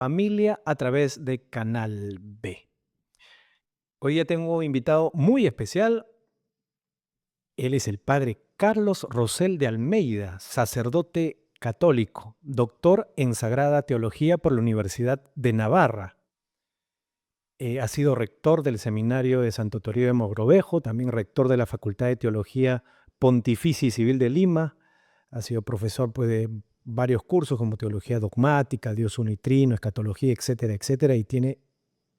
Familia a través de Canal B. Hoy ya tengo un invitado muy especial. Él es el padre Carlos Rosell de Almeida, sacerdote católico, doctor en Sagrada Teología por la Universidad de Navarra. Ha sido rector del Seminario de Santo Toribio de Mogrovejo, también rector de la Facultad de Teología Pontificia y Civil de Lima. Ha sido profesor pues, de varios cursos como Teología Dogmática, Dios Unitrino, Escatología, etcétera, etcétera, y tiene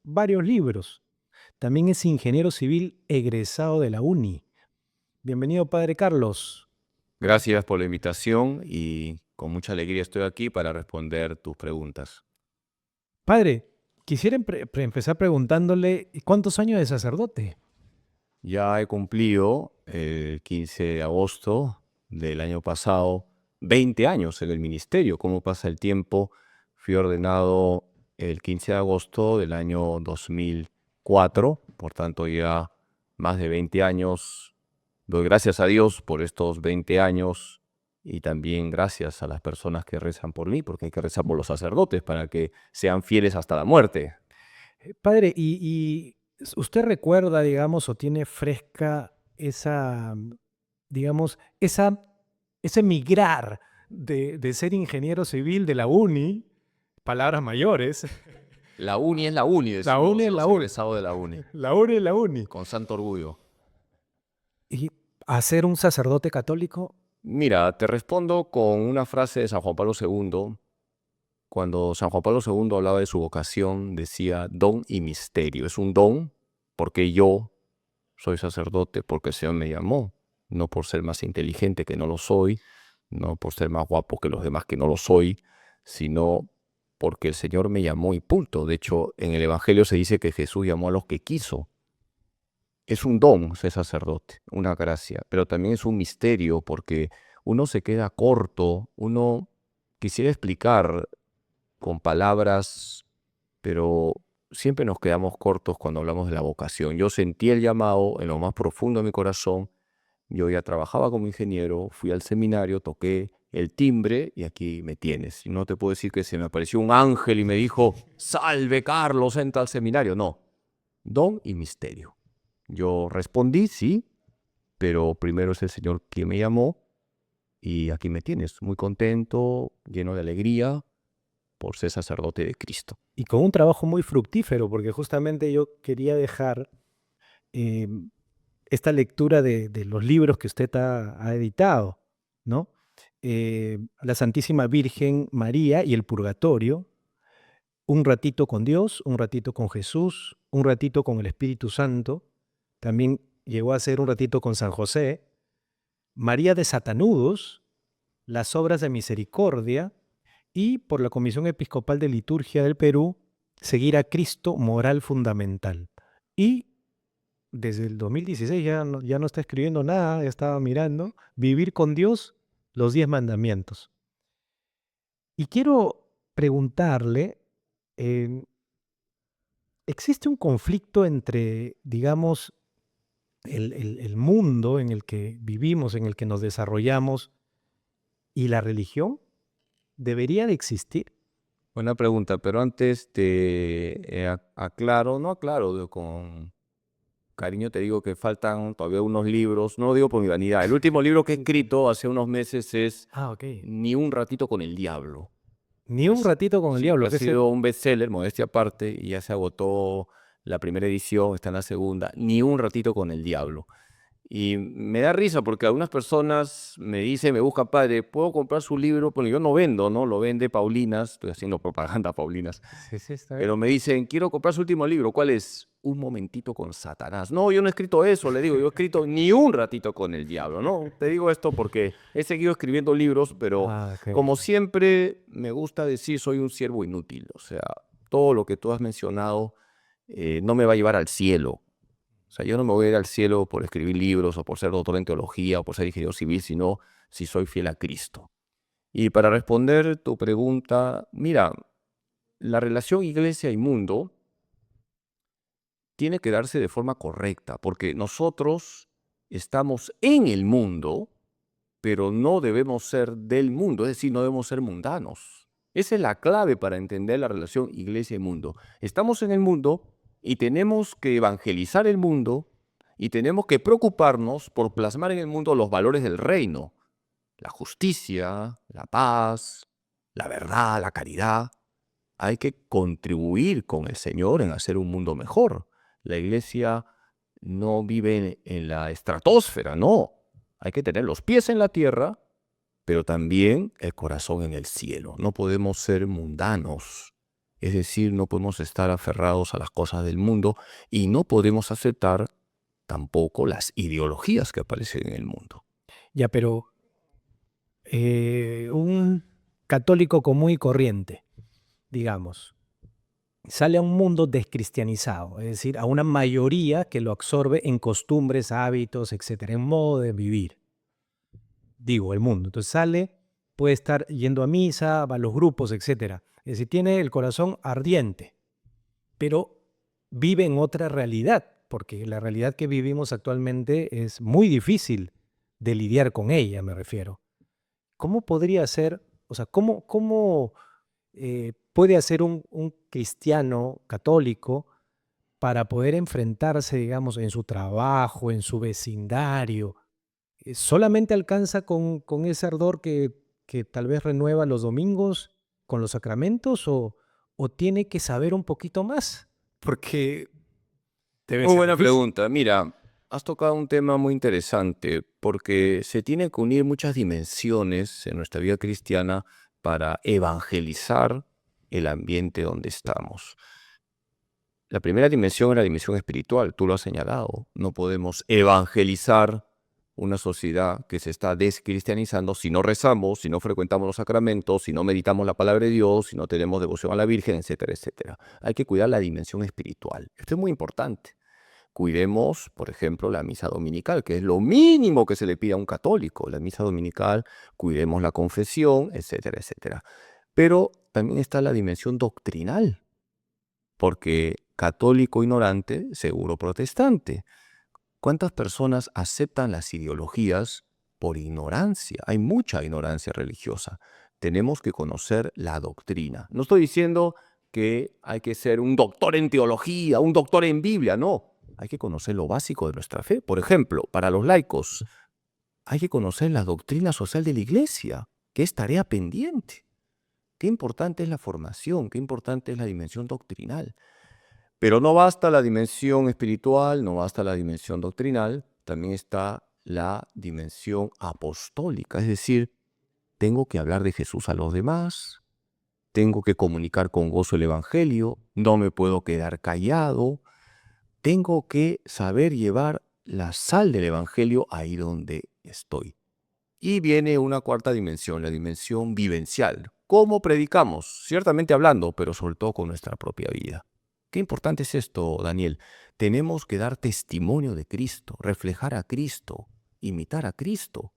varios libros. También es ingeniero civil egresado de la UNI. Bienvenido, padre Carlos. Gracias por la invitación y con mucha alegría estoy aquí para responder tus preguntas. Padre, quisiera empezar preguntándole, ¿cuántos años de sacerdote? Ya he cumplido el 15 de agosto del año pasado 20 años en el ministerio. ¿Cómo pasa el tiempo? Fui ordenado el 15 de agosto del año 2004, por tanto ya más de 20 años. Doy gracias a Dios por estos 20 años y también gracias a las personas que rezan por mí, porque hay que rezar por los sacerdotes para que sean fieles hasta la muerte. Padre, usted recuerda, digamos, o tiene fresca esa, digamos, ese migrar de ser ingeniero civil de la UNI, palabras mayores, La uni es la uni, la UNI decimos es la los UNI, egresados de la uni, la UNI es la UNI, con santo orgullo. y a ser un sacerdote católico. Mira, te respondo con una frase de San Juan Pablo II. Cuando San Juan Pablo II hablaba de su vocación, decía don y misterio. Es un don porque yo soy sacerdote, porque el Señor me llamó, no por ser más inteligente que no lo soy, no por ser más guapo que los demás que no lo soy, sino porque el Señor me llamó y punto. De hecho, en el Evangelio se dice que Jesús llamó a los que quiso. Es un don ser sacerdote, una gracia, pero también es un misterio porque uno se queda corto, uno quisiera explicar con palabras, pero siempre nos quedamos cortos cuando hablamos de la vocación. Yo sentí el llamado en lo más profundo de mi corazón. Yo ya trabajaba como ingeniero, fui al seminario, toqué el timbre y aquí me tienes. Y no te puedo decir que se me apareció un ángel y me dijo, salve Carlos, entra al seminario. No, don y misterio. Yo respondí, sí, pero primero es el Señor quien me llamó y aquí me tienes, muy contento, lleno de alegría por ser sacerdote de Cristo. Y con un trabajo muy fructífero, porque justamente yo quería dejar eh, esta lectura de los libros que usted ha editado, ¿no? La Santísima Virgen María y el Purgatorio, un ratito con Dios, un ratito con Jesús, un ratito con el Espíritu Santo, también llegó a ser un ratito con San José, María de Satanudos, las obras de misericordia y por la Comisión Episcopal de Liturgia del Perú, seguir a Cristo, moral fundamental. Y desde el 2016 ya no está escribiendo nada, ya estaba mirando, vivir con Dios, los 10 mandamientos. Y quiero preguntarle, eh, ¿existe un conflicto entre, digamos, el mundo en el que vivimos, en el que nos desarrollamos, y la religión? ¿Debería de existir? Buena pregunta, pero antes te aclaro, no aclaro, con cariño te digo que faltan todavía unos libros, no lo digo por mi vanidad. El último libro que he escrito hace unos meses es Ah, ok. Ni un ratito con el diablo. Ni un ratito con el Sí, diablo, ha que sido un bestseller, modestia aparte, y ya se agotó la primera edición, está en la segunda. Ni un ratito con el diablo. Y me da risa porque algunas personas me dicen, me buscan, padre, ¿puedo comprar su libro? Bueno, yo no vendo, ¿no? Lo vende Paulinas, estoy haciendo propaganda a Paulinas. sí, sí, está bien. Pero me dicen, quiero comprar su último libro. ¿Cuál es? Un momentito con Satanás. No, yo no he escrito eso, le digo, yo he escrito ni un ratito con el diablo, ¿no? Te digo esto porque he seguido escribiendo libros, pero Ah, ok. como siempre me gusta decir, soy un siervo inútil. O sea, todo lo que tú has mencionado no me va a llevar al cielo. O sea, yo no me voy a ir al cielo por escribir libros o por ser doctor en teología o por ser ingeniero civil, sino si soy fiel a Cristo. Y para responder tu pregunta, mira, la relación iglesia y mundo tiene que darse de forma correcta, porque nosotros estamos en el mundo, pero no debemos ser del mundo, es decir, no debemos ser mundanos. Esa es la clave para entender la relación iglesia y mundo. Estamos en el mundo y tenemos que evangelizar el mundo y tenemos que preocuparnos por plasmar en el mundo los valores del reino, la justicia, la paz, la verdad, la caridad. Hay que contribuir con el Señor en hacer un mundo mejor. La iglesia no vive en la estratosfera, no. Hay que tener los pies en la tierra, pero también el corazón en el cielo. No podemos ser mundanos, es decir, no podemos estar aferrados a las cosas del mundo y no podemos aceptar tampoco las ideologías que aparecen en el mundo. Ya, pero un católico común y corriente, digamos, sale a un mundo descristianizado, es decir, a una mayoría que lo absorbe en costumbres, hábitos, etcétera, en modo de vivir. Digo, el mundo. Entonces sale, puede estar yendo a misa, va a los grupos, etcétera. Es decir, tiene el corazón ardiente, pero vive en otra realidad, porque la realidad que vivimos actualmente es muy difícil de lidiar con ella, me refiero. ¿Cómo podría ser, o sea, cómo puede hacer un cristiano católico para poder enfrentarse, digamos, en su trabajo, en su vecindario? ¿Solamente alcanza con ese ardor que tal vez renueva los domingos con los sacramentos o tiene que saber un poquito más? Porque debe Muy ser buena difícil. pregunta. Mira, has tocado un tema muy interesante porque se tiene que unir muchas dimensiones en nuestra vida cristiana para evangelizar el ambiente donde estamos. La primera dimensión es la dimensión espiritual, tú lo has señalado. No podemos evangelizar una sociedad que se está descristianizando si no rezamos, si no frecuentamos los sacramentos, si no meditamos la palabra de Dios, si no tenemos devoción a la Virgen, etcétera, etcétera. Hay que cuidar la dimensión espiritual. Esto es muy importante. Cuidemos, por ejemplo, la misa dominical, que es lo mínimo que se le pide a un católico. La misa dominical, cuidemos la confesión, etcétera, etcétera. Pero también está la dimensión doctrinal, porque católico ignorante, seguro protestante. ¿Cuántas personas aceptan las ideologías por ignorancia? Hay mucha ignorancia religiosa. Tenemos que conocer la doctrina. No estoy diciendo que hay que ser un doctor en teología, un doctor en Biblia, no. Hay que conocer lo básico de nuestra fe. Por ejemplo, para los laicos, hay que conocer la doctrina social de la Iglesia, que es tarea pendiente. Qué importante es la formación, qué importante es la dimensión doctrinal. Pero no basta la dimensión espiritual, no basta la dimensión doctrinal, también está la dimensión apostólica, es decir, tengo que hablar de Jesús a los demás, tengo que comunicar con gozo el Evangelio, no me puedo quedar callado, tengo que saber llevar la sal del Evangelio ahí donde estoy. Y viene una cuarta dimensión, la dimensión vivencial. ¿Cómo predicamos? Ciertamente hablando, pero sobre todo con nuestra propia vida. Qué importante es esto, Daniel. Tenemos que dar testimonio de Cristo, reflejar a Cristo, imitar a Cristo.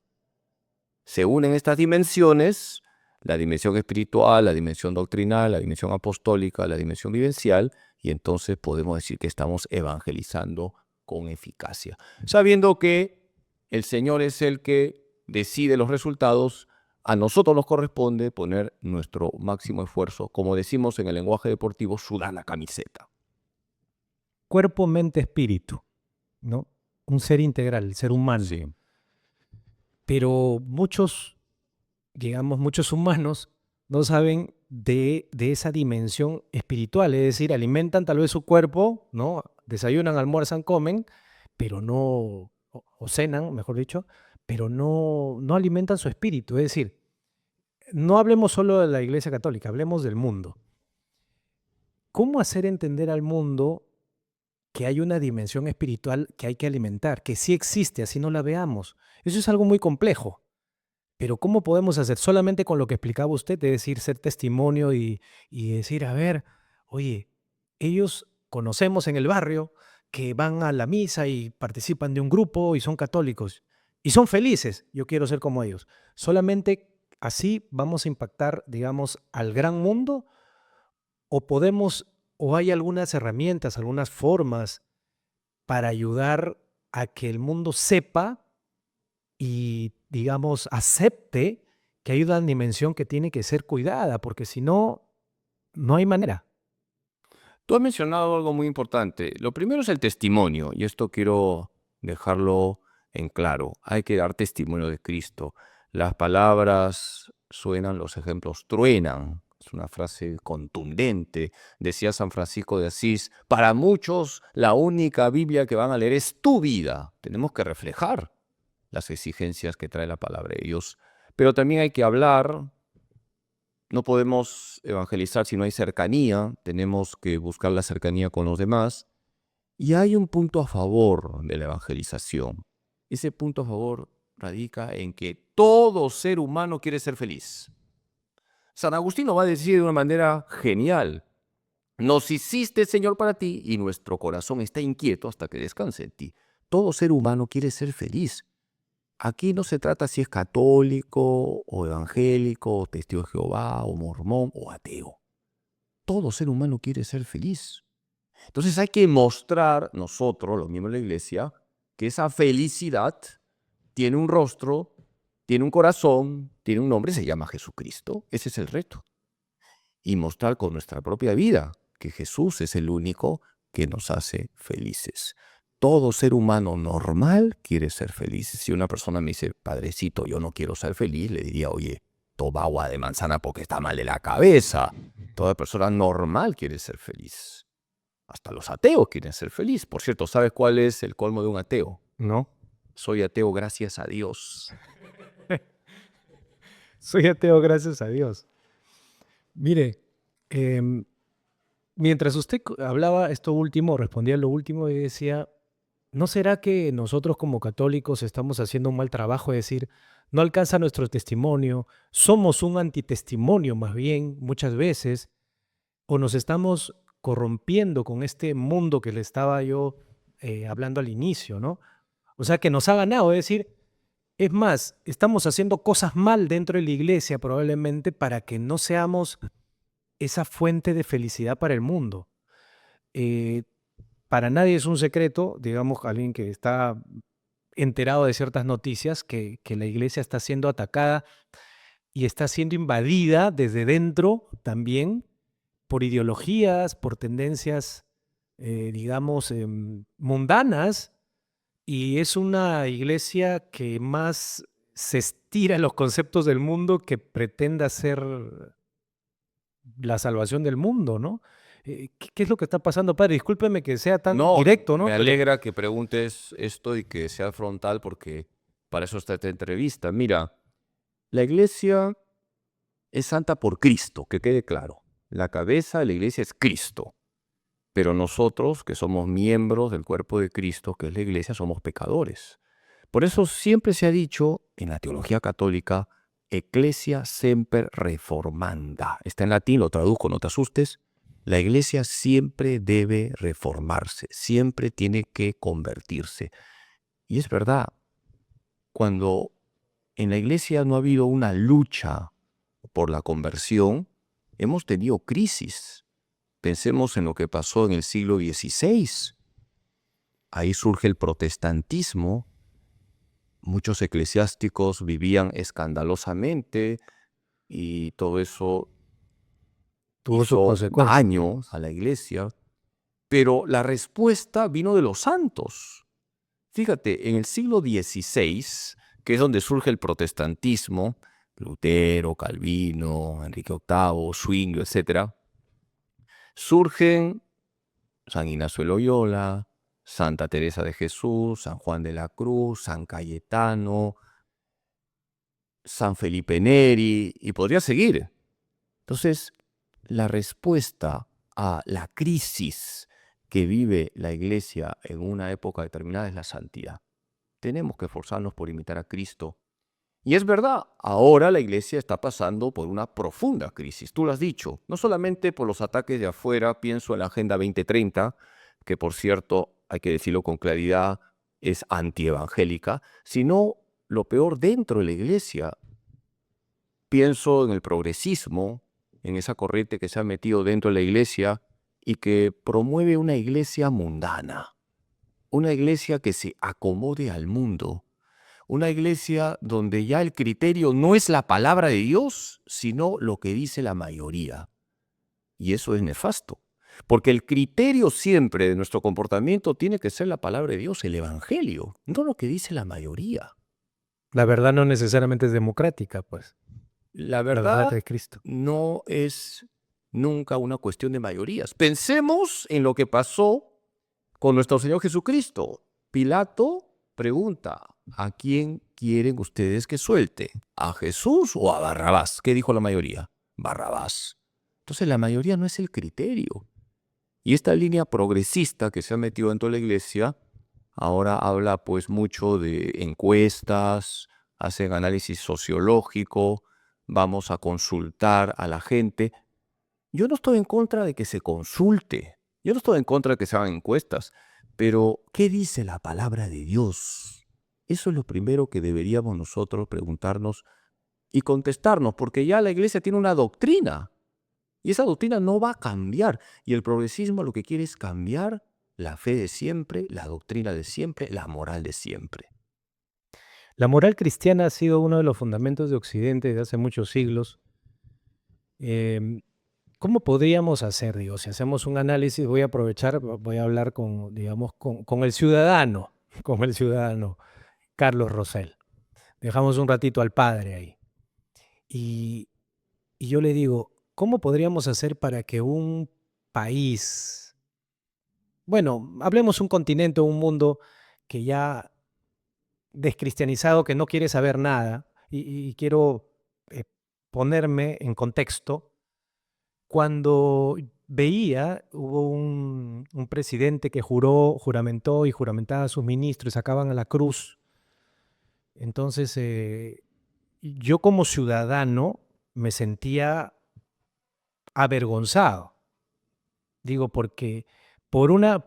Se unen estas dimensiones, la dimensión espiritual, la dimensión doctrinal, la dimensión apostólica, la dimensión vivencial, y entonces podemos decir que estamos evangelizando con eficacia. Sabiendo que el Señor es el que decide los resultados, a nosotros nos corresponde poner nuestro máximo esfuerzo, como decimos en el lenguaje deportivo, sudar la camiseta. Cuerpo, mente, espíritu, ¿no? Un ser integral, el ser humano. Sí. Pero muchos, digamos, muchos humanos no saben de esa dimensión espiritual, es decir, alimentan tal vez su cuerpo, ¿no? Desayunan, almuerzan, comen, pero no, o cenan, mejor dicho, pero no alimentan su espíritu. Es decir, no hablemos solo de la Iglesia Católica, hablemos del mundo. ¿Cómo hacer entender al mundo que hay una dimensión espiritual que hay que alimentar, que sí existe, así no la veamos? Eso es algo muy complejo. Pero ¿cómo podemos hacer? Solamente con lo que explicaba usted, es decir, ser testimonio y decir, a ver, oye, ellos conocemos en el barrio que van a la misa y participan de un grupo y son católicos y son felices. Yo quiero ser como ellos. Solamente así vamos a impactar, digamos, al gran mundo o podemos, o hay algunas herramientas, algunas formas para ayudar a que el mundo sepa y, digamos, acepte que hay una dimensión que tiene que ser cuidada, porque si no, no hay manera. Tú has mencionado algo muy importante. Lo primero es el testimonio, y esto quiero dejarlo en claro. Hay que dar testimonio de Cristo. Las palabras suenan, los ejemplos truenan. Es una frase contundente. Decía San Francisco de Asís, para muchos la única Biblia que van a leer es tu vida. Tenemos que reflejar las exigencias que trae la palabra de Dios. Pero también hay que hablar. No podemos evangelizar si no hay cercanía, tenemos que buscar la cercanía con los demás. Y hay un punto a favor de la evangelización. Ese punto a favor radica en que todo ser humano quiere ser feliz. San Agustín va a decir de una manera genial, nos hiciste, Señor, para ti, y nuestro corazón está inquieto hasta que descanse en ti. Todo ser humano quiere ser feliz. Aquí no se trata si es católico o evangélico, o testigo de Jehová, o mormón, o ateo. Todo ser humano quiere ser feliz. Entonces hay que mostrar nosotros, los miembros de la iglesia, que esa felicidad tiene un rostro, tiene un corazón, tiene un nombre, se llama Jesucristo. Ese es el reto. Y mostrar con nuestra propia vida que Jesús es el único que nos hace felices. Todo ser humano normal quiere ser feliz. Si una persona me dice, padrecito, yo no quiero ser feliz, le diría, oye, toma agua de manzana porque está mal de la cabeza. Toda persona normal quiere ser feliz. Hasta los ateos quieren ser felices. Por cierto, ¿sabes cuál es el colmo de un ateo? ¿No? Soy ateo gracias a Dios. Soy ateo, gracias a Dios. Mire, mientras usted hablaba esto último, respondía lo último y decía, ¿no será que nosotros como católicos estamos haciendo un mal trabajo? Es decir, no alcanza nuestro testimonio, somos un antitestimonio más bien muchas veces, o nos estamos corrompiendo con este mundo que le estaba yo hablando al inicio, ¿no? O sea, que nos ha ganado, es decir, es más, estamos haciendo cosas mal dentro de la iglesia probablemente para que no seamos esa fuente de felicidad para el mundo. Eh, para nadie es un secreto, digamos, alguien que está enterado de ciertas noticias, que la iglesia está siendo atacada y está siendo invadida desde dentro también por ideologías, por tendencias, digamos, mundanas, y es una iglesia que más se estira en los conceptos del mundo que pretenda ser la salvación del mundo, ¿no? ¿Qué es lo que está pasando, padre? Discúlpeme que sea tan No, directo, ¿no? me Pero alegra que preguntes esto y que sea frontal porque para eso está esta entrevista. Mira, la iglesia es santa por Cristo, que quede claro. La cabeza de la iglesia es Cristo, pero nosotros, que somos miembros del cuerpo de Cristo, que es la iglesia, somos pecadores. Por eso siempre se ha dicho en la teología católica, Ecclesia semper reformanda. Está en latín, lo traduzco, no te asustes. La iglesia siempre debe reformarse, siempre tiene que convertirse. Y es verdad, cuando en la iglesia no ha habido una lucha por la conversión, hemos tenido crisis. Pensemos en lo que pasó en el siglo XVI. Ahí surge el protestantismo. Muchos eclesiásticos vivían escandalosamente y todo eso tuvo sus hizo consecuencias. daño a la iglesia. Pero la respuesta vino de los santos. Fíjate, en el siglo XVI, que es donde surge el protestantismo, Lutero, Calvino, Enrique VIII, Zwinglio, etc., surgen San Ignacio de Loyola, Santa Teresa de Jesús, San Juan de la Cruz, San Cayetano, San Felipe Neri, y podría seguir. Entonces, la respuesta a la crisis que vive la iglesia en una época determinada es la santidad. Tenemos que esforzarnos por imitar a Cristo. Y es verdad, ahora la iglesia está pasando por una profunda crisis. Tú lo has dicho, no solamente por los ataques de afuera, pienso en la Agenda 2030, que por cierto, hay que decirlo con claridad, es antievangélica, sino lo peor dentro de la iglesia. Pienso en el progresismo, en esa corriente que se ha metido dentro de la iglesia y que promueve una iglesia mundana, una iglesia que se acomode al mundo, Una iglesia donde ya el criterio no es la palabra de Dios, sino lo que dice la mayoría. Y eso es nefasto. Porque el criterio siempre de nuestro comportamiento tiene que ser la palabra de Dios, el Evangelio, no lo que dice la mayoría. La verdad no necesariamente es democrática, pues. La La verdad verdad de Cristo. no es nunca una cuestión de mayorías. Pensemos en lo que pasó con nuestro Señor Jesucristo. Pilato pregunta, ¿a quién quieren ustedes que suelte? ¿A Jesús o a Barrabás? ¿Qué dijo la mayoría? Barrabás. Entonces la mayoría no es el criterio. Y esta línea progresista que se ha metido dentro de la iglesia ahora habla pues mucho de encuestas, hacen análisis sociológico, vamos a consultar a la gente. Yo no estoy en contra de que se consulte, yo no estoy en contra de que se hagan encuestas, pero ¿qué dice la palabra de Dios? Eso es lo primero que deberíamos nosotros preguntarnos y contestarnos, porque ya la iglesia tiene una doctrina y esa doctrina no va a cambiar. Y el progresismo lo que quiere es cambiar la fe de siempre, la doctrina de siempre, la moral de siempre. La moral cristiana ha sido uno de los fundamentos de Occidente desde hace muchos siglos. Em, ¿Cómo podríamos hacer? Digo, si hacemos un análisis, voy a aprovechar, voy a hablar con, digamos, con el ciudadano, con el ciudadano Carlos Rosell. Dejamos un ratito al padre ahí. Y, y yo le digo, ¿cómo podríamos hacer para que un país, bueno, hablemos un continente, un mundo que ya descristianizado, que no quiere saber nada, y quiero eh, ponerme en contexto, cuando veía, hubo un presidente que juramentó y juramentaba a sus ministros y sacaban a la cruz. Entonces, yo como ciudadano me sentía avergonzado. Digo, porque por una,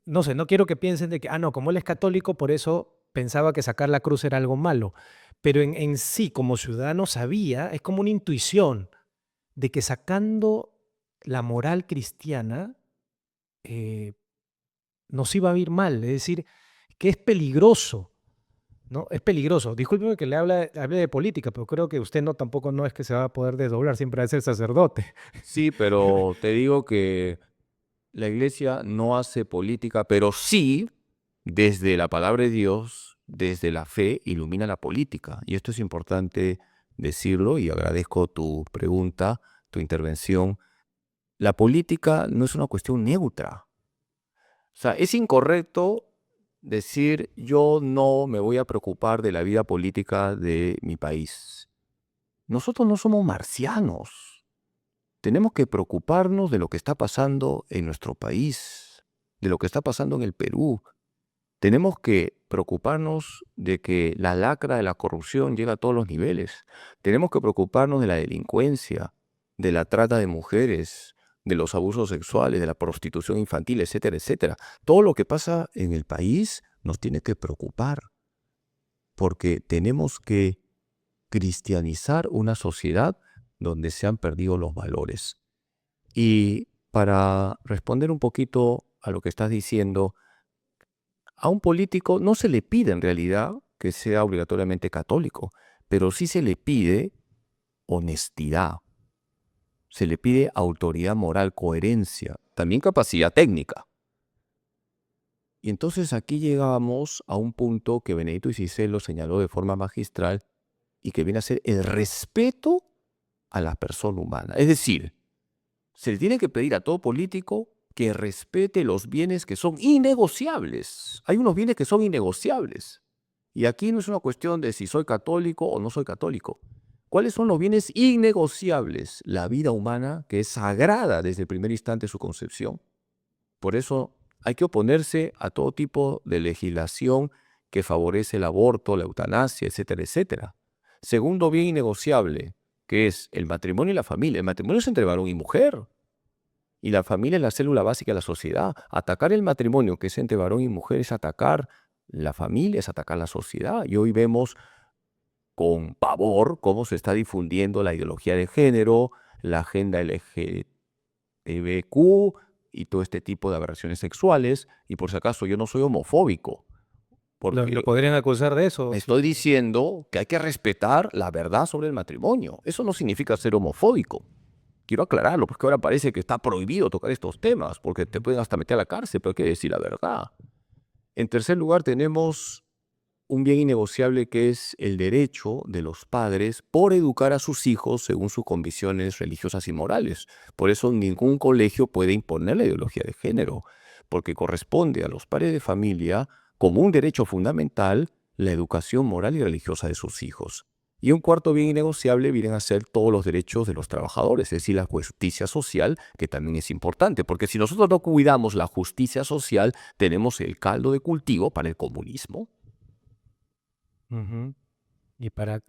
no sé, no quiero que piensen de que, no, como él es católico, por eso pensaba que sacar la cruz era algo malo. Pero en sí, como ciudadano, sabía, es como una intuición de que sacando la moral cristiana eh, nos iba a ir mal. Es decir, que es peligroso, ¿no? Es peligroso. Discúlpeme que hable de política, pero creo que usted no tampoco no es que se va a poder desdoblar, siempre va a ser sacerdote. Sí, pero te digo que la iglesia no hace política, pero sí, desde la palabra de Dios, desde la fe, ilumina la política. Y esto es importante decirlo y agradezco tu pregunta, tu intervención. La política no es una cuestión neutra. O sea, es incorrecto decir yo no me voy a preocupar de la vida política de mi país. Nosotros no somos marcianos. Tenemos que preocuparnos de lo que está pasando en nuestro país, de lo que está pasando en el Perú. Tenemos que preocuparnos de que la lacra de la corrupción llega a todos los niveles. Tenemos que preocuparnos de la delincuencia, de la trata de mujeres, de los abusos sexuales, de la prostitución infantil, etcétera, etcétera. Todo lo que pasa en el país nos tiene que preocupar, porque tenemos que cristianizar una sociedad donde se han perdido los valores. Y para responder un poquito a lo que estás diciendo, a un político no se le pide en realidad que sea obligatoriamente católico, pero sí se le pide honestidad, se le pide autoridad moral, coherencia, también capacidad técnica. Y entonces aquí llegamos a un punto que Benedicto XVI lo señaló de forma magistral y que viene a ser el respeto a la persona humana. Es decir, se le tiene que pedir a todo político que respete los bienes que son innegociables. Hay unos bienes que son innegociables. Y aquí no es una cuestión de si soy católico o no soy católico. ¿Cuáles son los bienes innegociables? La vida humana, que es sagrada desde el primer instante de su concepción. Por eso hay que oponerse a todo tipo de legislación que favorece el aborto, la eutanasia, etcétera, etcétera. Segundo bien innegociable, que es el matrimonio y la familia. El matrimonio es entre varón y mujer. Y la familia es la célula básica de la sociedad. Atacar el matrimonio, que es entre varón y mujer, es atacar la familia, es atacar la sociedad. Y hoy vemos con pavor cómo se está difundiendo la ideología de género, la agenda LGTBQ y todo este tipo de aberraciones sexuales. Y por si acaso, yo no soy homofóbico. Lo podrían acusar de eso. Estoy diciendo que hay que respetar la verdad sobre el matrimonio. Eso no significa ser homofóbico. Quiero aclararlo, porque ahora parece que está prohibido tocar estos temas, porque te pueden hasta meter a la cárcel, pero hay que decir la verdad. En tercer lugar, tenemos un bien innegociable que es el derecho de los padres por educar a sus hijos según sus convicciones religiosas y morales. Por eso ningún colegio puede imponer la ideología de género, porque corresponde a los padres de familia como un derecho fundamental la educación moral y religiosa de sus hijos. Y un cuarto bien innegociable vienen a ser todos los derechos de los trabajadores, es decir, la justicia social, que también es importante, porque si nosotros no cuidamos la justicia social, tenemos el caldo de cultivo para el comunismo. Ujú. Y para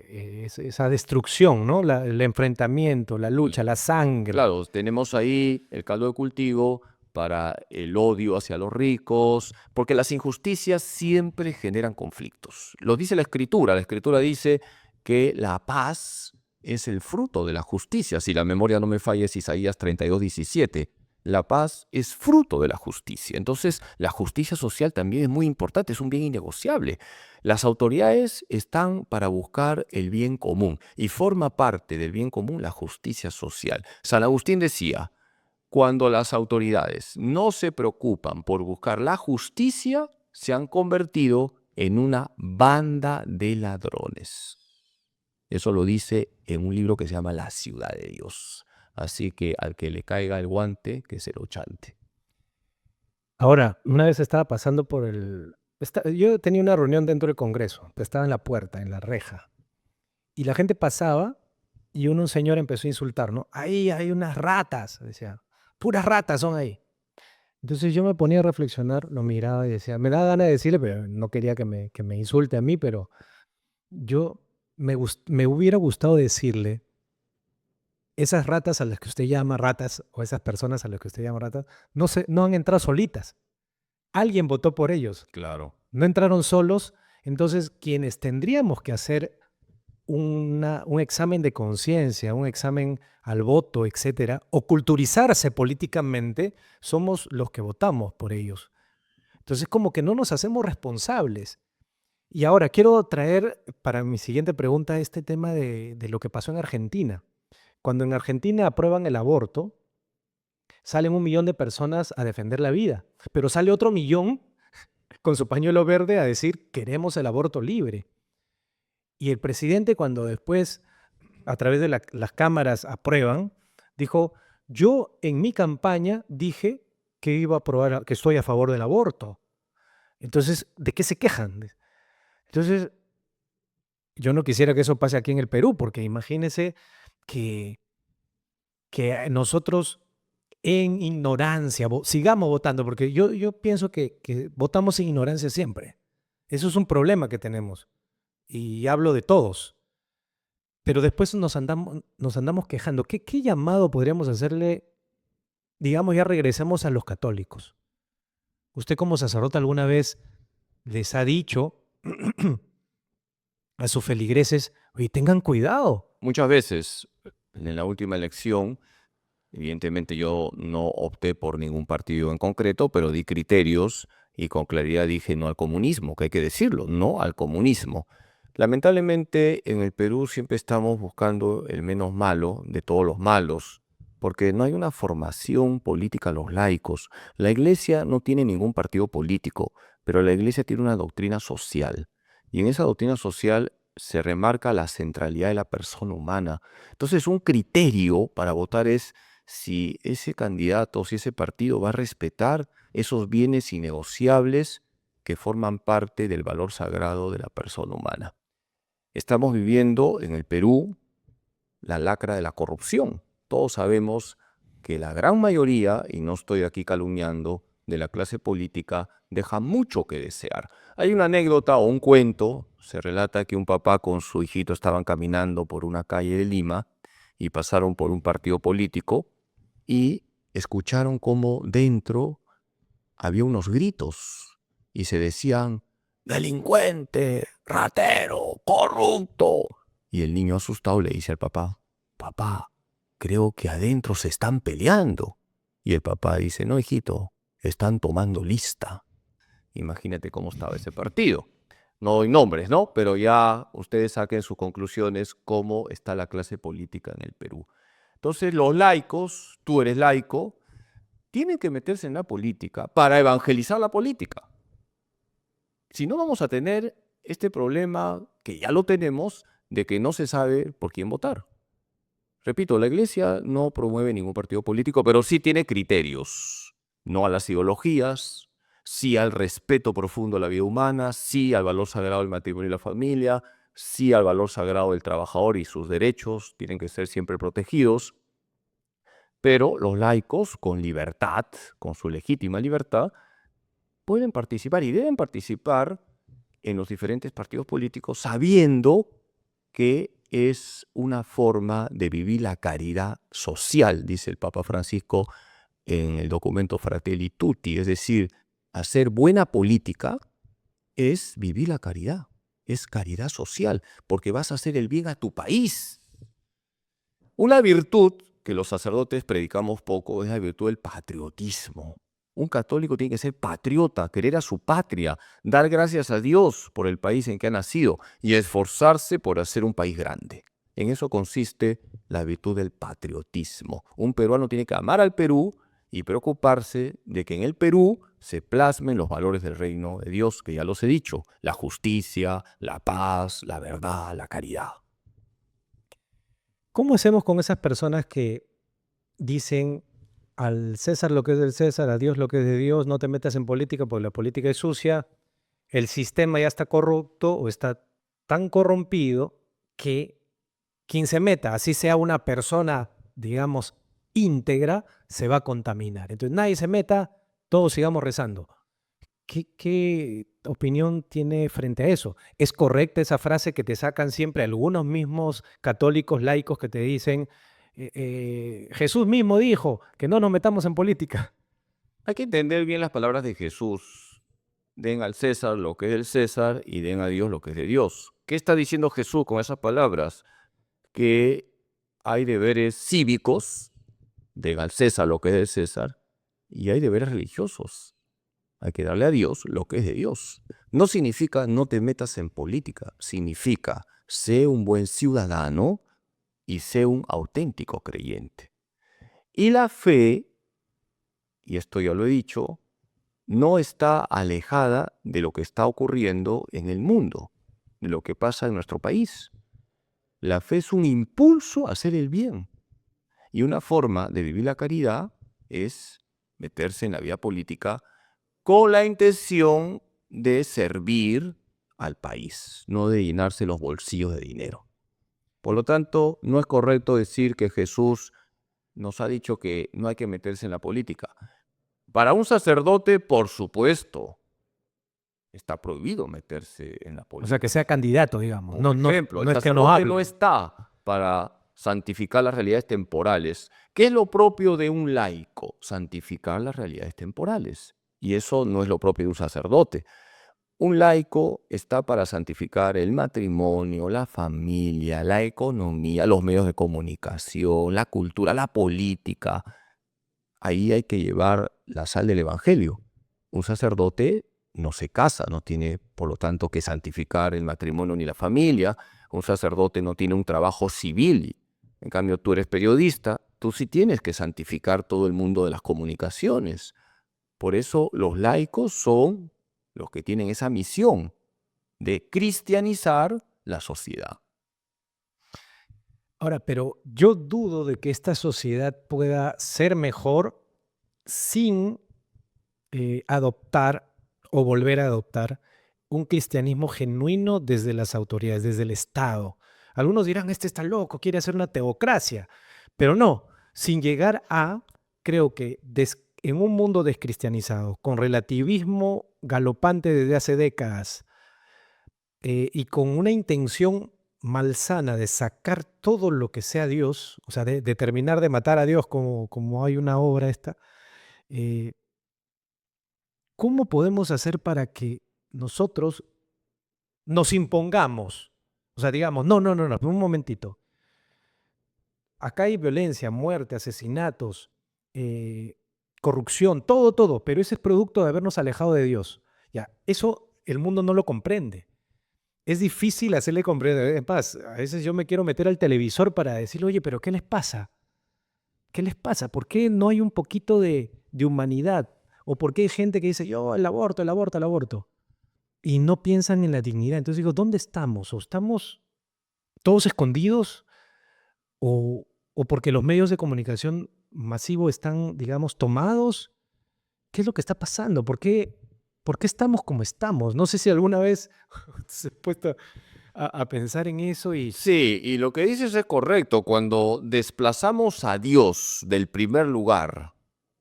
esa destrucción, ¿no? El enfrentamiento, la lucha, la sangre. Claro, tenemos ahí el caldo de cultivo para el odio hacia los ricos, porque las injusticias siempre generan conflictos. Lo dice la Escritura dice que la paz es el fruto de la justicia. Si la memoria no me falla, es Isaías 32:17. La paz es fruto de la justicia. Entonces, la justicia social también es muy importante, es un bien innegociable. Las autoridades están para buscar el bien común y forma parte del bien común la justicia social. San Agustín decía, cuando las autoridades no se preocupan por buscar la justicia, se han convertido en una banda de ladrones. Eso lo dice en un libro que se llama La Ciudad de Dios. Así que al que le caiga el guante, que se lo chante. Ahora, una vez estaba pasando yo tenía una reunión dentro del Congreso, estaba en la puerta, en la reja, y la gente pasaba y un señor empezó a insultar, ¿no? Ahí hay unas ratas, decía, puras ratas son ahí. Entonces yo me ponía a reflexionar, lo miraba y decía, me da ganas de decirle, pero no quería que me insulte a mí, pero yo me hubiera gustado decirle, esas ratas a las que usted llama ratas, o esas personas a las que usted llama ratas, no han entrado solitas. Alguien votó por ellos. Claro. No entraron solos. Entonces, quienes tendríamos que hacer un examen de conciencia, un examen al voto, etcétera, o culturizarse políticamente, somos los que votamos por ellos. Entonces, como que no nos hacemos responsables. Y ahora quiero traer para mi siguiente pregunta este tema de lo que pasó en Argentina. Cuando en Argentina aprueban el aborto, salen 1 millón de personas a defender la vida, pero sale otro millón con su pañuelo verde a decir queremos el aborto libre. Y el presidente, cuando después a través de las cámaras aprueban, dijo, yo en mi campaña dije que iba a aprobar, que estoy a favor del aborto. Entonces, ¿de qué se quejan? Entonces, yo no quisiera que eso pase aquí en el Perú, porque imagínense que, que nosotros en ignorancia sigamos votando, porque yo pienso que votamos en ignorancia siempre. Eso es un problema que tenemos. Y hablo de todos. Pero después nos andamos quejando. ¿Qué llamado podríamos hacerle? Digamos, ya regresemos a los católicos. ¿Usted como sacerdote alguna vez les ha dicho a sus feligreses, oye, tengan cuidado? Muchas veces, en la última elección, evidentemente yo no opté por ningún partido en concreto, pero di criterios y con claridad dije no al comunismo, que hay que decirlo, no al comunismo. Lamentablemente en el Perú siempre estamos buscando el menos malo de todos los malos, porque no hay una formación política a los laicos. La iglesia no tiene ningún partido político, pero la iglesia tiene una doctrina social. Y en esa doctrina social se remarca la centralidad de la persona humana. Entonces un criterio para votar es si ese candidato, si ese partido va a respetar esos bienes innegociables que forman parte del valor sagrado de la persona humana. Estamos viviendo en el Perú la lacra de la corrupción. Todos sabemos que la gran mayoría, y no estoy aquí calumniando, de la clase política deja mucho que desear. Hay una anécdota o un cuento, se relata que un papá con su hijito estaban caminando por una calle de Lima y pasaron por un partido político y escucharon cómo dentro había unos gritos y se decían, delincuente, ratero, corrupto. Y el niño asustado le dice al papá, papá, creo que adentro se están peleando. Y el papá dice, no, hijito, están tomando lista. Imagínate cómo estaba ese partido. No doy nombres, ¿no? Pero ya ustedes saquen sus conclusiones cómo está la clase política en el Perú. Entonces los laicos, tú eres laico, tienen que meterse en la política para evangelizar la política. Si no, vamos a tener este problema que ya lo tenemos de que no se sabe por quién votar. Repito, la Iglesia no promueve ningún partido político, pero sí tiene criterios. No a las ideologías, sí al respeto profundo a la vida humana, sí al valor sagrado del matrimonio y la familia, sí al valor sagrado del trabajador y sus derechos, tienen que ser siempre protegidos. Pero los laicos, con libertad, con su legítima libertad, pueden participar y deben participar en los diferentes partidos políticos sabiendo que es una forma de vivir la caridad social, dice el Papa Francisco en el documento Fratelli Tutti. Es decir, hacer buena política es vivir la caridad, es caridad social, porque vas a hacer el bien a tu país. Una virtud que los sacerdotes predicamos poco es la virtud del patriotismo. Un católico tiene que ser patriota, querer a su patria, dar gracias a Dios por el país en que ha nacido y esforzarse por hacer un país grande. En eso consiste la virtud del patriotismo. Un peruano tiene que amar al Perú y preocuparse de que en el Perú se plasmen los valores del reino de Dios, que ya los he dicho, la justicia, la paz, la verdad, la caridad. ¿Cómo hacemos con esas personas que dicen al César lo que es del César, a Dios lo que es de Dios, no te metas en política porque la política es sucia, el sistema ya está corrupto o está tan corrompido que quien se meta, así sea una persona, digamos, íntegra, se va a contaminar? Entonces nadie se meta, todos sigamos rezando. ¿Qué opinión tiene frente a eso? ¿Es correcta esa frase que te sacan siempre algunos mismos católicos laicos que te dicen, Jesús mismo dijo que no nos metamos en política? Hay que entender bien las palabras de Jesús. Den al César lo que es del César y den a Dios lo que es de Dios. ¿Qué está diciendo Jesús con esas palabras? Que hay deberes cívicos, den al César lo que es del César, y hay deberes religiosos. Hay que darle a Dios lo que es de Dios. No significa no te metas en política, significa sé un buen ciudadano y sé un auténtico creyente. Y la fe, y esto ya lo he dicho, no está alejada de lo que está ocurriendo en el mundo, de lo que pasa en nuestro país. La fe es un impulso a hacer el bien. Y una forma de vivir la caridad es meterse en la vida política con la intención de servir al país, no de llenarse los bolsillos de dinero. Por lo tanto, no es correcto decir que Jesús nos ha dicho que no hay que meterse en la política. Para un sacerdote, por supuesto, está prohibido meterse en la O política. sea, que sea candidato, digamos. Por ejemplo, el No es que nos sacerdote no hable. está para santificar las realidades temporales. ¿Qué es lo propio de un laico? Santificar las realidades temporales. Y eso no es lo propio de un sacerdote. Un laico está para santificar el matrimonio, la familia, la economía, los medios de comunicación, la cultura, la política. Ahí hay que llevar la sal del evangelio. Un sacerdote no se casa, no tiene, por lo tanto, que santificar el matrimonio ni la familia. Un sacerdote no tiene un trabajo civil. En cambio, tú eres periodista, tú sí tienes que santificar todo el mundo de las comunicaciones. Por eso los laicos son los que tienen esa misión de cristianizar la sociedad. Ahora, pero yo dudo de que esta sociedad pueda ser mejor sin adoptar o volver a adoptar un cristianismo genuino desde las autoridades, desde el Estado. Algunos dirán, este está loco, quiere hacer una teocracia, pero no, sin llegar a, creo que en un mundo descristianizado, con relativismo galopante desde hace décadas, y con una intención malsana de sacar todo lo que sea Dios, o sea, de terminar de matar a Dios como hay una obra esta, eh, ¿cómo podemos hacer para que nosotros nos impongamos? O sea, digamos, no, no, no, no, un momentito. Acá hay violencia, muerte, asesinatos, corrupción, todo, todo, pero ese es producto de habernos alejado de Dios. Ya, eso el mundo no lo comprende. Es difícil hacerle comprender. En paz, a veces yo me quiero meter al televisor para decirle, oye, pero ¿qué les pasa? ¿Qué les pasa? ¿Por qué no hay un poquito de humanidad? ¿O por qué hay gente que dice, yo, el aborto, el aborto, el aborto? Y no piensan en la dignidad. Entonces digo, ¿dónde estamos? ¿O estamos todos escondidos? ¿O porque los medios de comunicación masivo están, digamos, tomados? ¿Qué es lo que está pasando? ¿Por qué estamos como estamos? No sé si alguna vez se ha puesto a pensar en eso y Sí, y lo que dices es correcto. Cuando desplazamos a Dios del primer lugar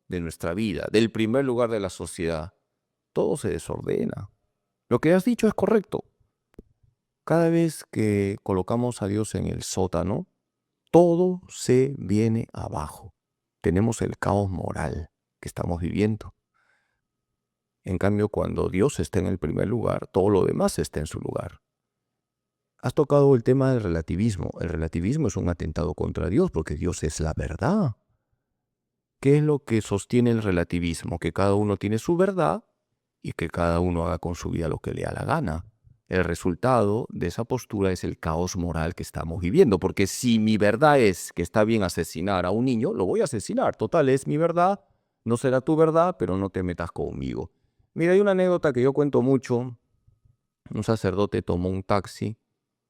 de nuestra vida, del primer lugar de la sociedad, todo se desordena. Lo que has dicho es correcto. Cada vez que colocamos a Dios en el sótano, todo se viene abajo. Tenemos el caos moral que estamos viviendo. En cambio, cuando Dios está en el primer lugar, todo lo demás está en su lugar. Has tocado el tema del relativismo. El relativismo es un atentado contra Dios porque Dios es la verdad. ¿Qué es lo que sostiene el relativismo? Que cada uno tiene su verdad y que cada uno haga con su vida lo que le da la gana. El resultado de esa postura es el caos moral que estamos viviendo, porque si mi verdad es que está bien asesinar a un niño, lo voy a asesinar. Total, es mi verdad, no será tu verdad, pero no te metas conmigo. Mira, hay una anécdota que yo cuento mucho. Un sacerdote tomó un taxi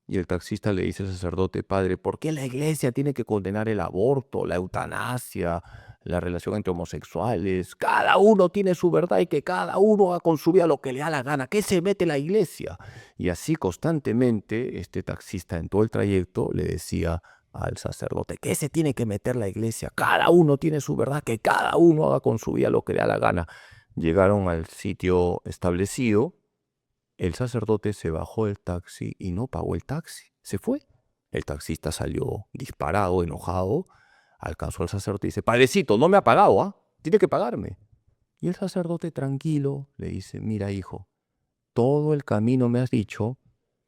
y el taxista le dice al sacerdote: padre, ¿por qué la iglesia tiene que condenar el aborto, la eutanasia, la relación entre homosexuales? Cada uno tiene su verdad y que cada uno haga con su vida lo que le da la gana. ¿Qué se mete la iglesia? Y así constantemente este taxista en todo el trayecto le decía al sacerdote: ¿qué se tiene que meter la iglesia? Cada uno tiene su verdad, que cada uno haga con su vida lo que le da la gana. Llegaron al sitio establecido. El sacerdote se bajó del taxi y no pagó el taxi. Se fue. El taxista salió disparado, enojado. Alcanzó al sacerdote y dice: padrecito, no me ha pagado, ¿ah? Tiene que pagarme. Y el sacerdote, tranquilo, le dice: mira, hijo, todo el camino me has dicho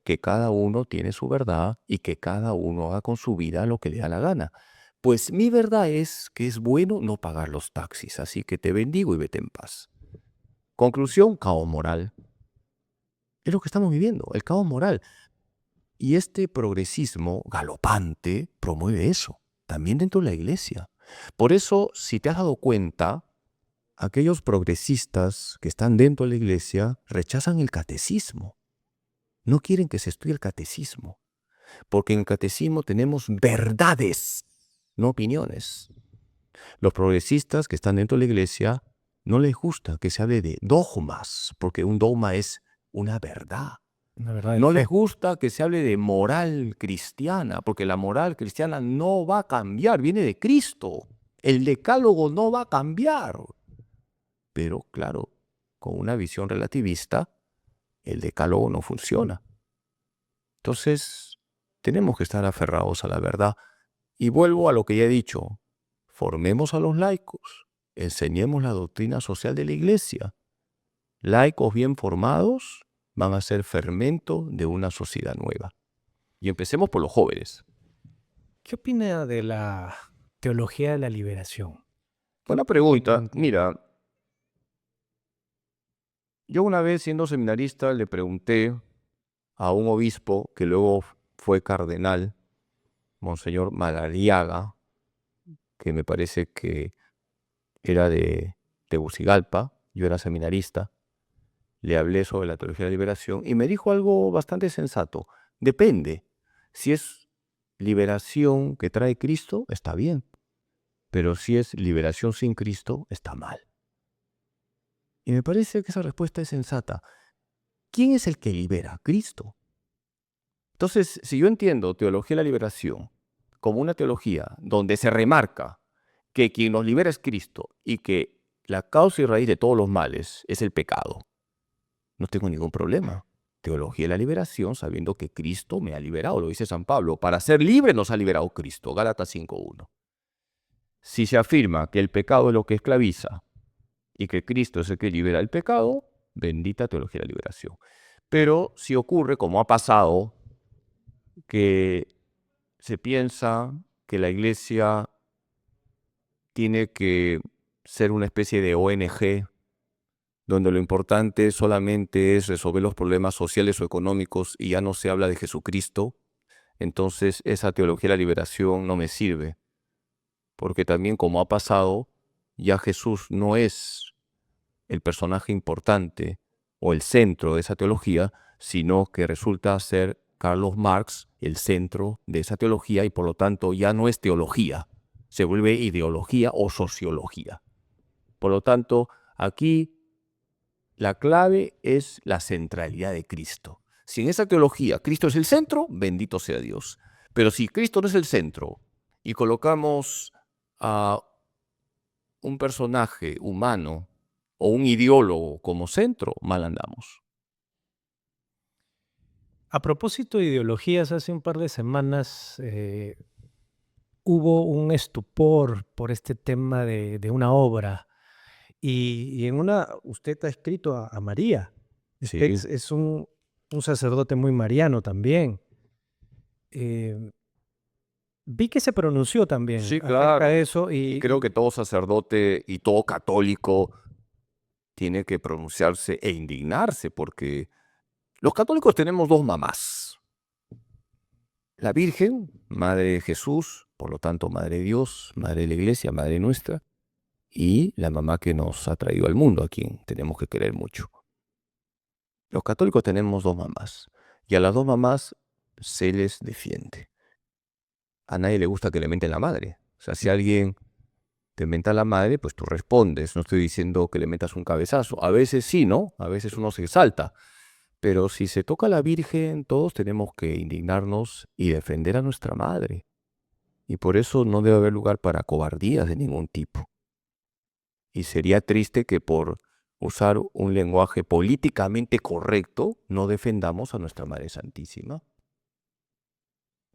que cada uno tiene su verdad y que cada uno haga con su vida lo que le da la gana. Pues mi verdad es que es bueno no pagar los taxis, así que te bendigo y vete en paz. Conclusión: caos moral. Es lo que estamos viviendo, el caos moral. Y este progresismo galopante promueve eso, también dentro de la iglesia. Por eso, si te has dado cuenta, aquellos progresistas que están dentro de la iglesia rechazan el catecismo. No quieren que se estudie el catecismo, porque en el catecismo tenemos verdades, no opiniones. Los progresistas que están dentro de la iglesia no les gusta que se hable de dogmas, porque un dogma es una verdad. una verdad de No les fe. gusta que se hable de moral cristiana, porque la moral cristiana no va a cambiar, viene de Cristo. El decálogo no va a cambiar. Pero claro, con una visión relativista, el decálogo no funciona. Entonces, tenemos que estar aferrados a la verdad. Y vuelvo a lo que ya he dicho: formemos a los laicos, enseñemos la doctrina social de la iglesia. Laicos bien formados van a ser fermento de una sociedad nueva. Y empecemos por los jóvenes. ¿Qué opina de la teología de la liberación? Buena pregunta. En- Mira, yo una vez siendo seminarista le pregunté a un obispo que luego fue cardenal, Monseñor Madariaga, que me parece que era de Tegucigalpa, yo era seminarista. Le hablé sobre la teología de la liberación y me dijo algo bastante sensato. Depende. Si es liberación que trae Cristo, está bien. Pero si es liberación sin Cristo, está mal. Y me parece que esa respuesta es sensata. ¿Quién es el que libera? Cristo. Entonces, si yo entiendo teología de la liberación como una teología donde se remarca que quien nos libera es Cristo y que la causa y raíz de todos los males es el pecado, no tengo ningún problema. Teología de la liberación sabiendo que Cristo me ha liberado, lo dice San Pablo. Para ser libre nos ha liberado Cristo, Gálatas 5:1. Si se afirma que el pecado es lo que esclaviza y que Cristo es el que libera el pecado, bendita teología de la liberación. Pero si ocurre, como ha pasado, que se piensa que la iglesia tiene que ser una especie de ONG donde lo importante solamente es resolver los problemas sociales o económicos y ya no se habla de Jesucristo, entonces esa teología de la liberación no me sirve, porque también como ha pasado, ya Jesús no es el personaje importante o el centro de esa teología, sino que resulta ser Carlos Marx el centro de esa teología y por lo tanto ya no es teología, se vuelve ideología o sociología. Por lo tanto, aquí la clave es la centralidad de Cristo. Si en esa teología Cristo es el centro, bendito sea Dios. Pero si Cristo no es el centro y colocamos a un personaje humano o un ideólogo como centro, mal andamos. A propósito de ideologías, hace un par de semanas hubo un estupor por este tema de una obra. Y en una, usted ha escrito a María. Usted Sí, es un sacerdote muy mariano también. Eh, Vi que se pronunció también sí, acerca claro. de eso Y creo que todo sacerdote y todo católico tiene que pronunciarse e indignarse porque los católicos tenemos dos mamás. La Virgen, Madre de Jesús, por lo tanto Madre de Dios, Madre de la Iglesia, Madre nuestra, y la mamá que nos ha traído al mundo, a quien tenemos que querer mucho. Los católicos tenemos dos mamás y a las dos mamás se les defiende. A nadie le gusta que le menten la madre. O sea, si alguien te menta la madre, pues tú respondes. No estoy diciendo que le metas un cabezazo. A veces sí, ¿no? A veces uno se exalta. Pero si se toca a la Virgen, todos tenemos que indignarnos y defender a nuestra madre. Y por eso no debe haber lugar para cobardías de ningún tipo. Y sería triste que por usar un lenguaje políticamente correcto no defendamos a nuestra Madre Santísima.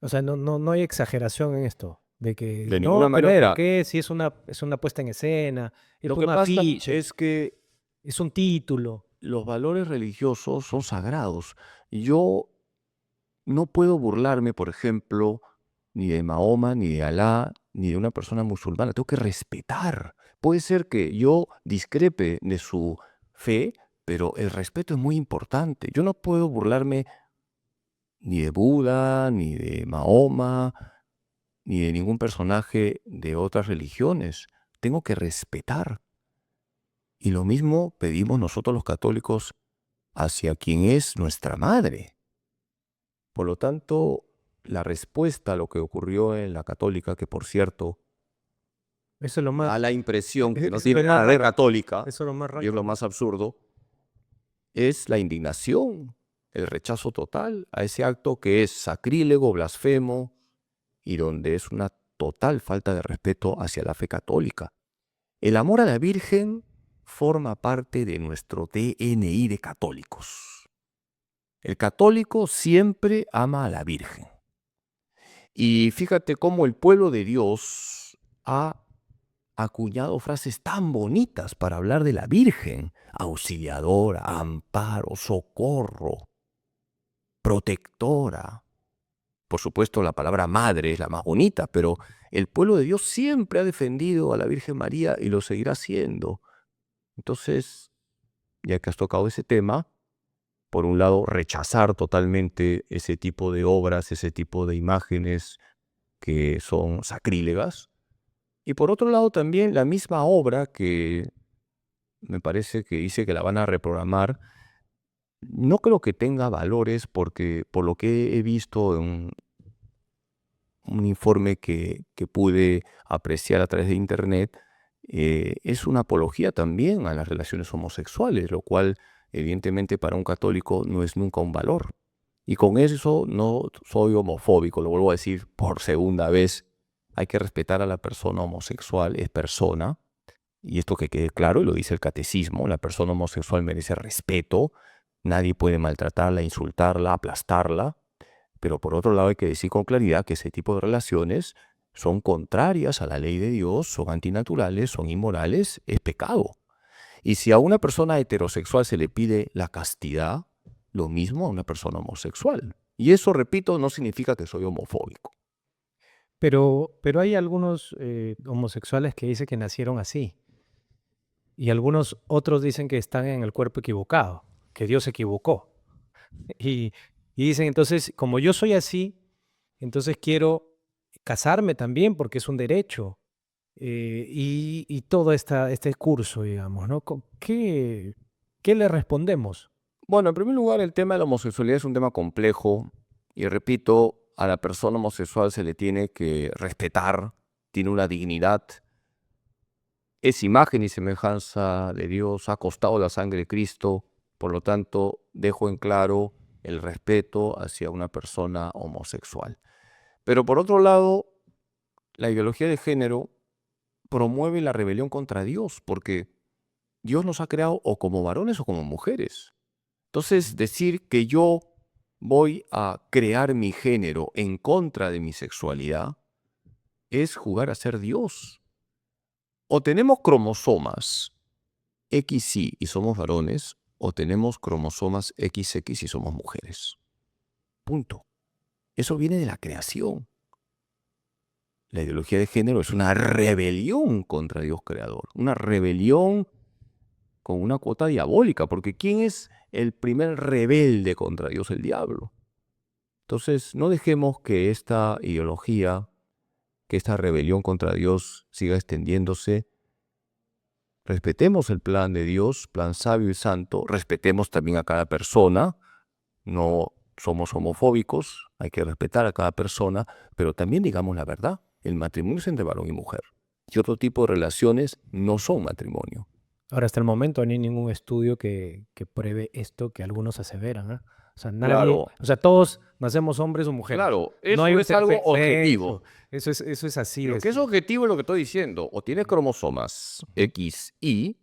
o sea, no hay exageración en esto, de que De ninguna no, pero ¿por manera. qué si es una puesta en escena, es Lo que un pasa afiche, es que es un título? los valores religiosos son sagrados. Yo no puedo burlarme, por ejemplo, ni de Mahoma, ni de Alá, ni de una persona musulmana. Tengo que respetar. Puede ser que yo discrepe de su fe, pero el respeto es muy importante. Yo no puedo burlarme ni de Buda, ni de Mahoma, ni de ningún personaje de otras religiones. Tengo que respetar. Y lo mismo pedimos nosotros los católicos hacia quien es nuestra madre. Por lo tanto, la respuesta a lo que ocurrió en la católica, que por cierto Eso es lo da más, la impresión que no eso es tiene lo más nada de raro, católica, eso es lo más y es lo raro. más absurdo, es la indignación, el rechazo total a ese acto que es sacrílego, blasfemo, y donde es una total falta de respeto hacia la fe católica. El amor a la Virgen forma parte de nuestro DNI de católicos. El católico siempre ama a la Virgen. Y fíjate cómo el pueblo de Dios ha acuñado frases tan bonitas para hablar de la Virgen: auxiliadora, amparo, socorro, protectora. Por supuesto, la palabra madre es la más bonita, pero el pueblo de Dios siempre ha defendido a la Virgen María y lo seguirá haciendo. Entonces, ya que has tocado ese tema, por un lado, rechazar totalmente ese tipo de obras, ese tipo de imágenes que son sacrílegas. Y por otro lado, también la misma obra que me parece que dice que la van a reprogramar, no creo que tenga valores porque por lo que he visto en un informe que pude apreciar a través de internet, es una apología también a las relaciones homosexuales, lo cual evidentemente para un católico no es nunca un valor. Y con eso no soy homofóbico, lo vuelvo a decir por segunda vez. Hay que respetar a la persona homosexual, es persona, y esto que quede claro, y lo dice el catecismo: la persona homosexual merece respeto, nadie puede maltratarla, insultarla, aplastarla. Pero por otro lado hay que decir con claridad que ese tipo de relaciones son contrarias a la ley de Dios, son antinaturales, son inmorales, es pecado. Y si a una persona heterosexual se le pide la castidad, lo mismo a una persona homosexual. Y eso, repito, no significa que soy homofóbico. Pero hay algunos homosexuales que dicen que nacieron así. y algunos otros dicen que están en el cuerpo equivocado, que Dios se equivocó. Y, y dicen, entonces, como yo soy así, entonces quiero casarme también porque es un derecho. Y todo este curso, digamos, ¿no? ¿Qué le respondemos? Bueno, en primer lugar, el tema de la homosexualidad es un tema complejo y repito, a la persona homosexual se le tiene que respetar, tiene una dignidad, es imagen y semejanza de Dios, ha costado la sangre de Cristo, por lo tanto, dejo en claro el respeto hacia una persona homosexual. Pero por otro lado, la ideología de género promueve la rebelión contra Dios, porque Dios nos ha creado o como varones o como mujeres. Entonces, decir que yo voy a crear mi género en contra de mi sexualidad es jugar a ser Dios. O tenemos cromosomas XY y somos varones, o tenemos cromosomas XX y somos mujeres. Punto. Eso viene de la creación. La ideología de género es una rebelión contra Dios creador, una rebelión con una cuota diabólica, porque ¿quién es el primer rebelde contra Dios? El diablo. Entonces, no dejemos que esta ideología, que esta rebelión contra Dios siga extendiéndose. Respetemos el plan de Dios, plan sabio y santo. Respetemos también a cada persona. No somos homofóbicos, hay que respetar a cada persona, pero también digamos la verdad. El matrimonio es entre varón y mujer. Y otro tipo de relaciones no son matrimonio. Ahora, hasta el momento no hay ningún estudio que pruebe esto que algunos aseveran, ¿ah? O sea, nadie, Claro, o sea, todos nacemos hombres o mujeres. claro, No hay eso es algo objetivo. eso es así Lo de que es simple. objetivo es lo que estoy diciendo. O tienes cromosomas Ujú. XY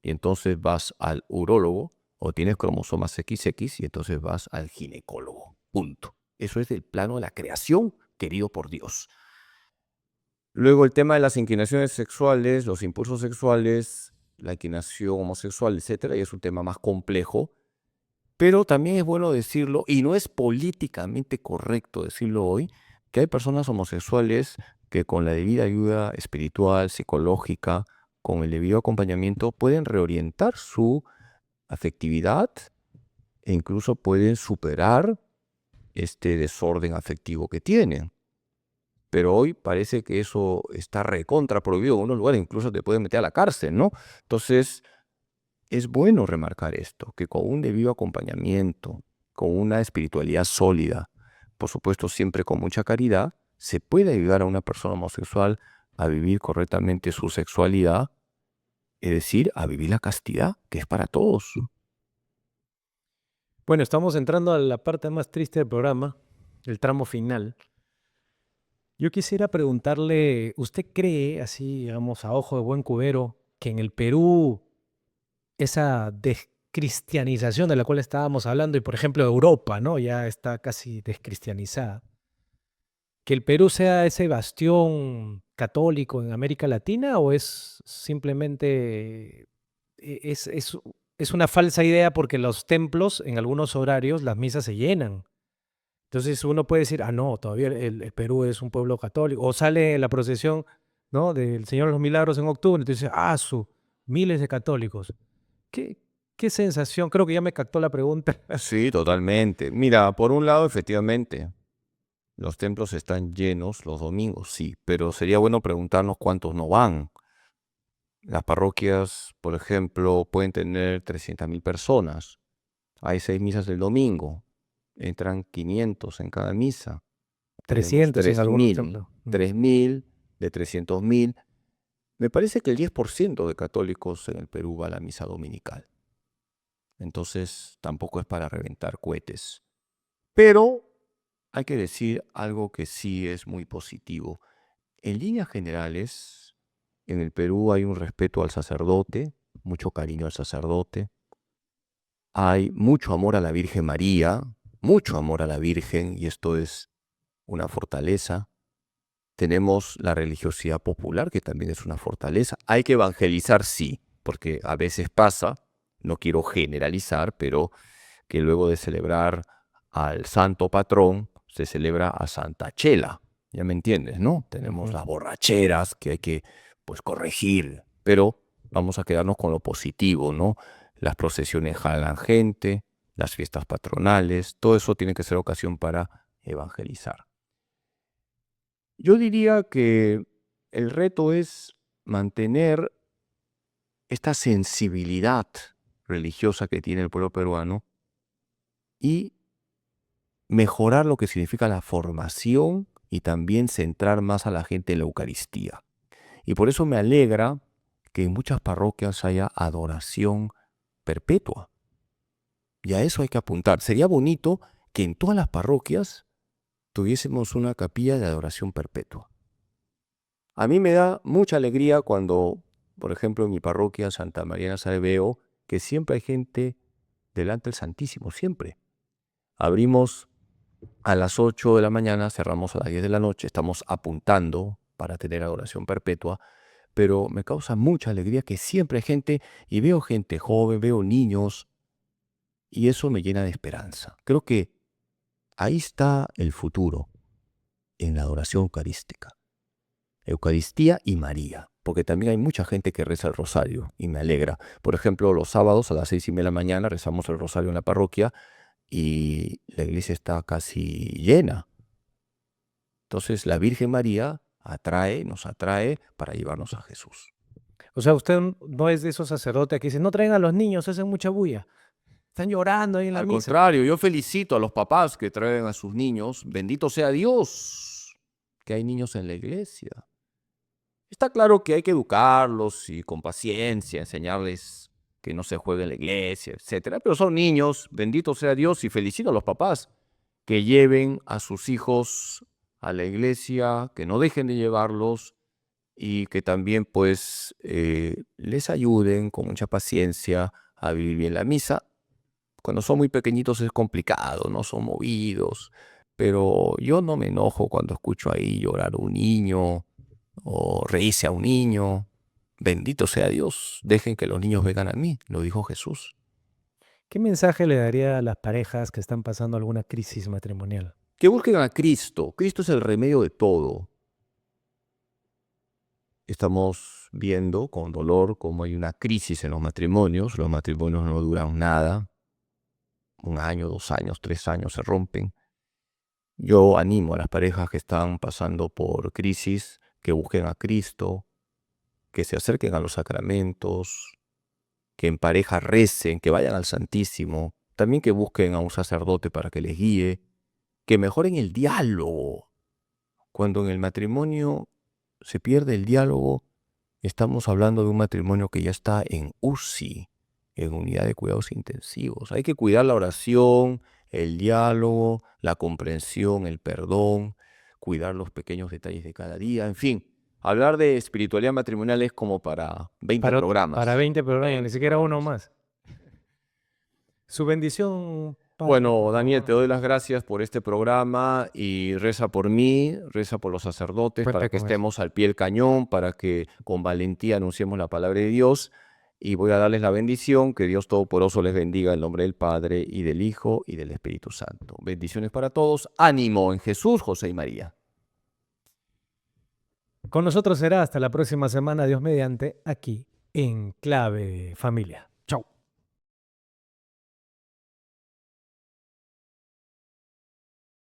y entonces vas al urólogo, o tienes cromosomas XX y entonces vas al ginecólogo. Punto. Eso es del plano de la creación querido por Dios. Luego el tema de las inclinaciones sexuales, los impulsos sexuales, la inclinación homosexual, etcétera, y es un tema más complejo, pero también es bueno decirlo, y no es políticamente correcto decirlo hoy, que hay personas homosexuales que con la debida ayuda espiritual, psicológica, con el debido acompañamiento, pueden reorientar su afectividad e incluso pueden superar este desorden afectivo que tienen. Pero hoy parece que eso está recontra prohibido en unos lugares, incluso te pueden meter a la cárcel, ¿no? Entonces, es bueno remarcar esto, que con un debido acompañamiento, con una espiritualidad sólida, por supuesto siempre con mucha caridad, se puede ayudar a una persona homosexual a vivir correctamente su sexualidad, es decir, a vivir la castidad, que es para todos. Bueno, estamos entrando a la parte más triste del programa, el tramo final. Yo quisiera preguntarle, ¿usted cree, así, digamos, a ojo de buen cubero, que en el Perú esa descristianización de la cual estábamos hablando, y por ejemplo Europa, ¿no? Ya está casi descristianizada, que el Perú sea ese bastión católico en América Latina o es simplemente es una falsa idea porque los templos en algunos horarios las misas se llenan. Entonces uno puede decir, ah, no, todavía el Perú es un pueblo católico. O sale la procesión, ¿no? Del Señor de los Milagros en octubre, entonces, ah, miles de católicos. ¿Qué, qué sensación? Creo que ya me captó la pregunta. Sí, totalmente. Mira, por un lado, efectivamente, los templos están llenos los domingos, sí, pero sería bueno preguntarnos cuántos no van. Las parroquias, por ejemplo, pueden tener 300.000 personas. Hay 6 misas del domingo. Entran 500 en cada misa. Tenemos 300 en algunos 3.000. templos. 3.000 de 300.000. Me parece que el 10% de católicos en el Perú va a la misa dominical. Entonces, tampoco es para reventar cohetes. Pero hay que decir algo que sí es muy positivo. En líneas generales, en el Perú hay un respeto al sacerdote, mucho cariño al sacerdote. Hay mucho amor a la Virgen María, mucho amor a la Virgen, y esto es una fortaleza. Tenemos la religiosidad popular, que también es una fortaleza. Hay que evangelizar, sí, porque a veces pasa, no quiero generalizar, pero que luego de celebrar al santo patrón, se celebra a Santa Chela. Ya me entiendes, ¿no? Tenemos Ujú. las borracheras que hay que, pues, corregir, pero vamos a quedarnos con lo positivo, ¿no? Las procesiones jalan gente, las fiestas patronales, todo eso tiene que ser ocasión para evangelizar. Yo diría que el reto es mantener esta sensibilidad religiosa que tiene el pueblo peruano y mejorar lo que significa la formación y también centrar más a la gente en la Eucaristía. Y por eso me alegra que en muchas parroquias haya adoración perpetua. Y a eso hay que apuntar. Sería bonito que en todas las parroquias tuviésemos una capilla de adoración perpetua. A mí me da mucha alegría cuando, por ejemplo, en mi parroquia Santa María Nazaret veo que siempre hay gente delante del Santísimo, siempre. Abrimos a las 8 de la mañana, cerramos a las 10 de la noche, estamos apuntando para tener adoración perpetua, pero me causa mucha alegría que siempre hay gente, y veo gente joven, veo niños, y eso me llena de esperanza. Creo que ahí está el futuro, en la adoración eucarística. Eucaristía y María, porque también hay mucha gente que reza el rosario, y me alegra. Por ejemplo, los sábados a las 6:30 de la mañana rezamos el rosario en la parroquia, y la iglesia está casi llena. Entonces la Virgen María nos atrae para llevarnos a Jesús. O sea, usted no es de esos sacerdotes que dicen, no traigan a los niños, hacen mucha bulla. Están llorando ahí en la Al misa. contrario, yo felicito a los papás que traen a sus niños. Bendito sea Dios que hay niños en la iglesia. Está claro que hay que educarlos y con paciencia, enseñarles que no se juegue en la iglesia, etcétera. Pero son niños, bendito sea Dios, y felicito a los papás que lleven a sus hijos a la iglesia, que no dejen de llevarlos y que también pues les ayuden con mucha paciencia a vivir bien la misa. Cuando son muy pequeñitos es complicado, no son movidos, pero yo no me enojo cuando escucho ahí llorar a un niño o reírse a un niño. Bendito sea Dios, dejen que los niños vengan a mí, lo dijo Jesús. ¿Qué mensaje le daría a las parejas que están pasando alguna crisis matrimonial? Que busquen a Cristo. Cristo es el remedio de todo. Estamos viendo con dolor cómo hay una crisis en los matrimonios no duran nada, 1 año, 2 años, 3 años se rompen. Yo animo a las parejas que están pasando por crisis que busquen a Cristo, que se acerquen a los sacramentos, que en pareja recen, que vayan al Santísimo, también que busquen a un sacerdote para que les guíe, que mejoren el diálogo. Cuando en el matrimonio se pierde el diálogo, estamos hablando de un matrimonio que ya está en UCI, en unidad de cuidados intensivos. Hay que cuidar la oración, el diálogo, la comprensión, el perdón, cuidar los pequeños detalles de cada día, en fin. Hablar de espiritualidad matrimonial es como para 20 Para programas. 20 programas, ni 20 siquiera uno programas. más. Su bendición, padre, Bueno, por Daniel, te favor. doy las gracias por este programa y reza por mí, reza por los sacerdotes, para Cuenta que con eso. estemos al pie del cañón, para que con valentía anunciemos la palabra de Dios. Y voy a darles la bendición, que Dios Todopoderoso les bendiga en nombre del Padre y del Hijo y del Espíritu Santo. Bendiciones para todos. Ánimo en Jesús, José y María. Con nosotros será hasta la próxima semana, Dios mediante, aquí en Clave Familia.